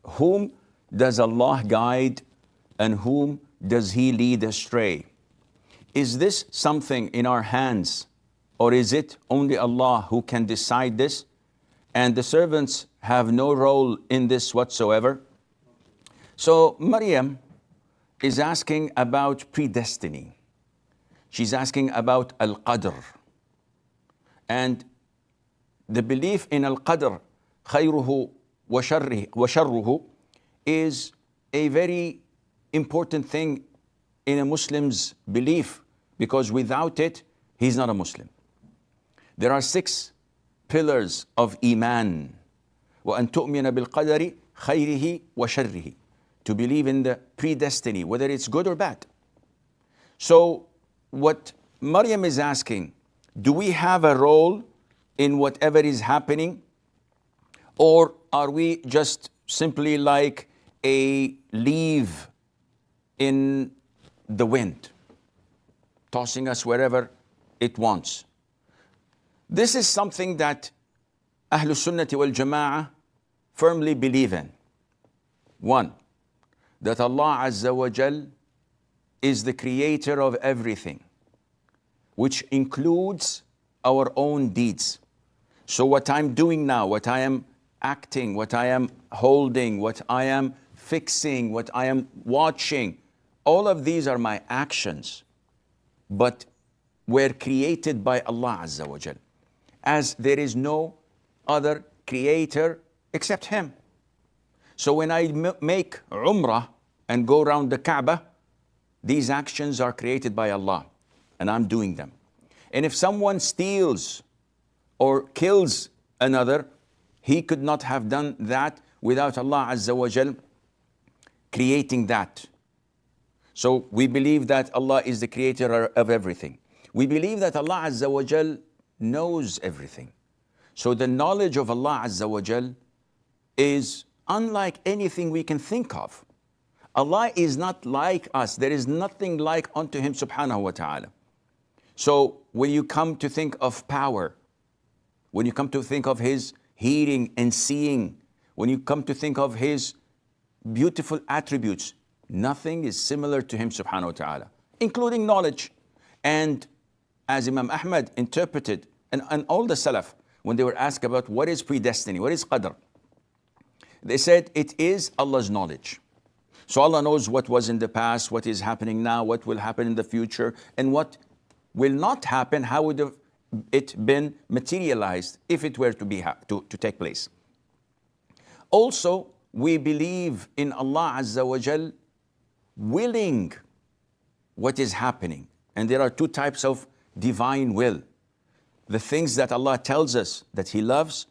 whom does Allah guide and whom does He lead astray? Is this something in our hands, or is it only Allah who can decide this, and the servants have no role in this whatsoever? So Maryam is asking about predestining. She's asking about Al-Qadr. And the belief in Al-Qadr, khayruhu wa sharruhu, is a very important thing in a Muslim's belief, because without it, he's not a Muslim. There are 6 pillars of Iman. وَأَن تُؤْمِنَ بِالْقَدَرِ خَيْرِهِ وَشَرِّهِ. To believe in the predestiny, whether it's good or bad. So what Maryam is asking, do we have a role in whatever is happening? Or are we just simply like a leaf in the wind, tossing us wherever it wants? This is something that Ahlul Sunnati wal Jama'ah firmly believe in. 1, that Allah Azza wa Jal is the creator of everything, which includes our own deeds. So what I'm doing now, what I am acting, what I am holding, what I am fixing, what I am watching, all of these are my actions, but were created by Allah Azza wa Jal, as there is no other creator except Him. So when I make Umrah and go around the Kaaba, these actions are created by Allah, and I'm doing them. And if someone steals or kills another, he could not have done that without Allah Azza wa Jal creating that. So we believe that Allah is the creator of everything. We believe that Allah Azza wa Jal knows everything. So the knowledge of Allah Azza wa Jal is unlike anything we can think of. Allah is not like us. There is nothing like unto Him subhanahu wa ta'ala. So when you come to think of power, when you come to think of His hearing and seeing, when you come to think of His beautiful attributes, nothing is similar to Him subhanahu wa ta'ala, including knowledge. And as Imam Ahmad interpreted, and all the Salaf, when they were asked about what is predestiny, what is Qadr, they said it is Allah's knowledge. So Allah knows what was in the past, what is happening now, what will happen in the future, and what will not happen, how would have it been materialized if it were to take place. Also, we believe in Allah Azza wa Jal willing what is happening. And there are 2 types of divine will. The things that Allah tells us that He loves,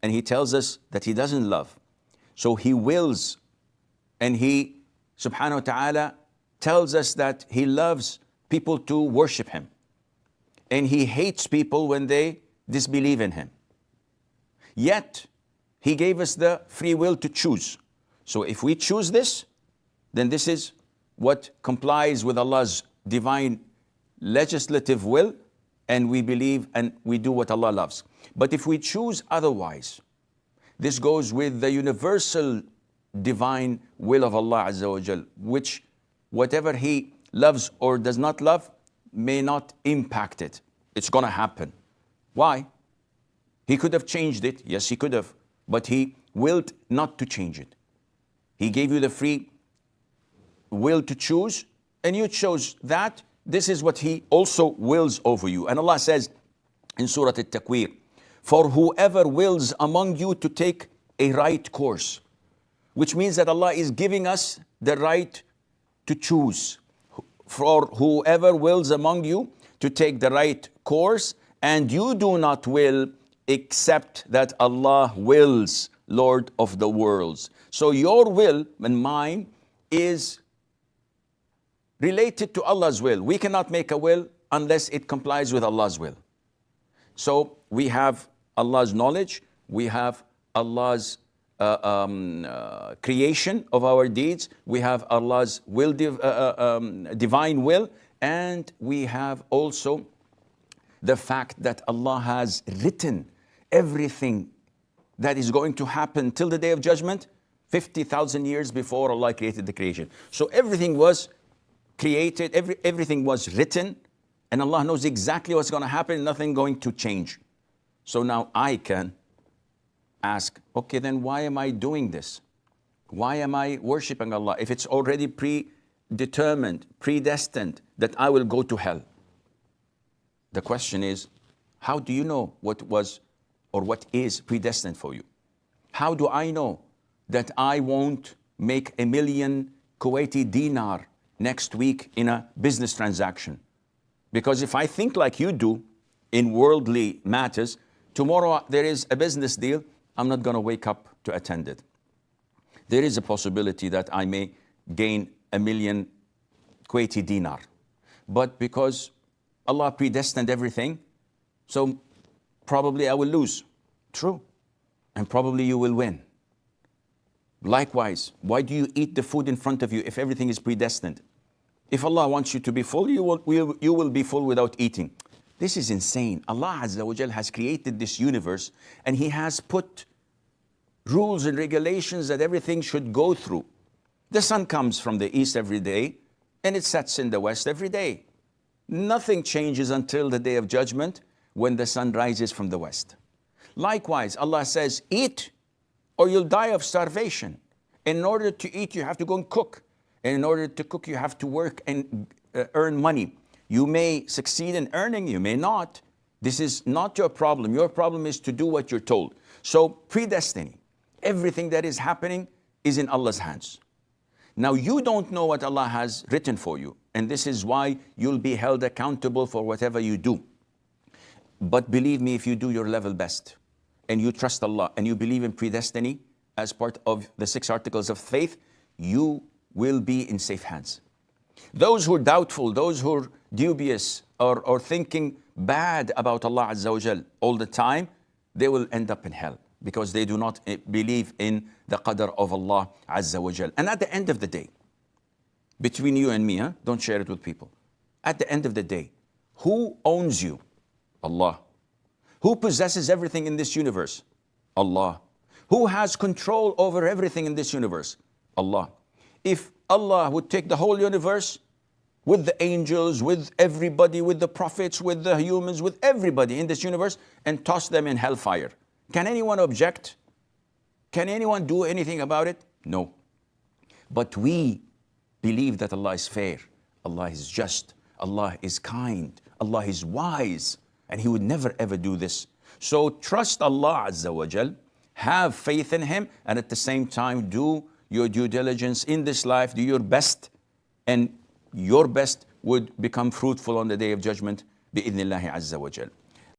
and He tells us that He doesn't love. So He wills, and He subhanahu wa ta'ala tells us that He loves people to worship Him, and He hates people when they disbelieve in Him. Yet He gave us the free will to choose. So if we choose this, then this is what complies with Allah's divine legislative will, and we believe and we do what Allah loves. But if we choose otherwise, this goes with the universal divine will of Allah Azza wa Jal, which whatever He loves or does not love may not impact it. It's going to happen. Why? He could have changed it. Yes, He could have. But He willed not to change it. He gave you the free will to choose, and you chose that. This is what He also wills over you. And Allah says in Surah At-Takwir, for whoever wills among you to take a right course, which means that Allah is giving us the right to choose. For whoever wills among you to take the right course, and you do not will except that Allah wills, Lord of the worlds. So your will and mine is related to Allah's will. We cannot make a will unless it complies with Allah's will. So we have Allah's knowledge, we have Allah's creation of our deeds, we have Allah's will, divine will, and we have also the fact that Allah has written everything that is going to happen till the Day of Judgment 50,000 years before Allah created the creation. So everything was created, everything was written, and Allah knows exactly what's going to happen, nothing going to change. So now I can ask, okay, then why am I doing this? Why am I worshiping Allah if it's already predetermined, predestined that I will go to hell? The question is, how do you know what was or what is predestined for you? How do I know that I won't make 1 million Kuwaiti dinar next week in a business transaction? Because if I think like you do in worldly matters, tomorrow there is a business deal, I'm not going to wake up to attend it. There is a possibility that I may gain 1 million Kuwaiti dinar. But because Allah predestined everything, so probably I will lose. True. And probably you will win. Likewise, why do you eat the food in front of you if everything is predestined? If Allah wants you to be full, you will be full without eating. This is insane. Allah Azza wa Jal has created this universe and He has put rules and regulations that everything should go through. The sun comes from the east every day and it sets in the west every day. Nothing changes until the day of judgment when the sun rises from the west. Likewise, Allah says, eat or you'll die of starvation. In order to eat, you have to go and cook. And in order to cook, you have to work and earn money. You may succeed in earning, you may not. This is not your problem. Your problem is to do what you're told. So predestiny, everything that is happening is in Allah's hands. Now you don't know what Allah has written for you. And this is why you'll be held accountable for whatever you do. But believe me, if you do your level best, and you trust Allah, and you believe in predestiny as part of the 6 articles of faith, you will be in safe hands. Those who are doubtful, those who are dubious, or thinking bad about Allah Azza wa Jal all the time, they will end up in hell because they do not believe in the Qadar of Allah Azza wa Jal. And at the end of the day, between you and me, don't share it with people. At the end of the day, who owns you? Allah. Who possesses everything in this universe? Allah. Who has control over everything in this universe? Allah. If Allah would take the whole universe with the angels, with everybody, with the prophets, with the humans, with everybody in this universe and toss them in hellfire, can anyone object? Can anyone do anything about it? No. But we believe that Allah is fair, Allah is just, Allah is kind, Allah is wise, and He would never ever do this. So trust Allah Azza wa Jal, have faith in Him, and at the same time do your due diligence in this life, do your best, and your best would become fruitful on the day of judgment, bi-idhnillahi Azza wa Jal.